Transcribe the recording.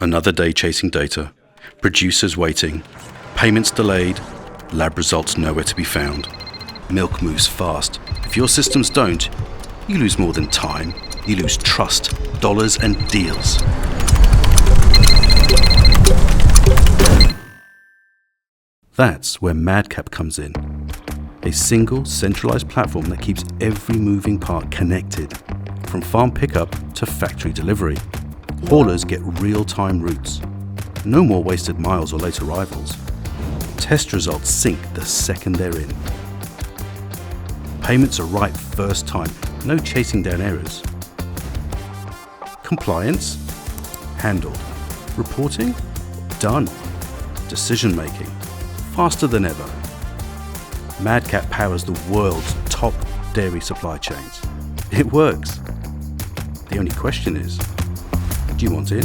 Another day chasing data, producers waiting, payments delayed, lab results nowhere to be found. Milk moves fast. If your systems don't, you lose more than time. You lose trust, dollars, and deals. That's where Madcap comes in. A single, centralized platform that keeps every moving part connected, from farm pickup to factory delivery. Haulers get real-time routes. No more wasted miles or late arrivals. Test results sync the second they're in. Payments are right first time, no chasing down errors. Compliance? Handled. Reporting? Done. Decision making? Faster than ever. Madcap powers the world's top dairy supply chains. It works. The only question is, do you want in?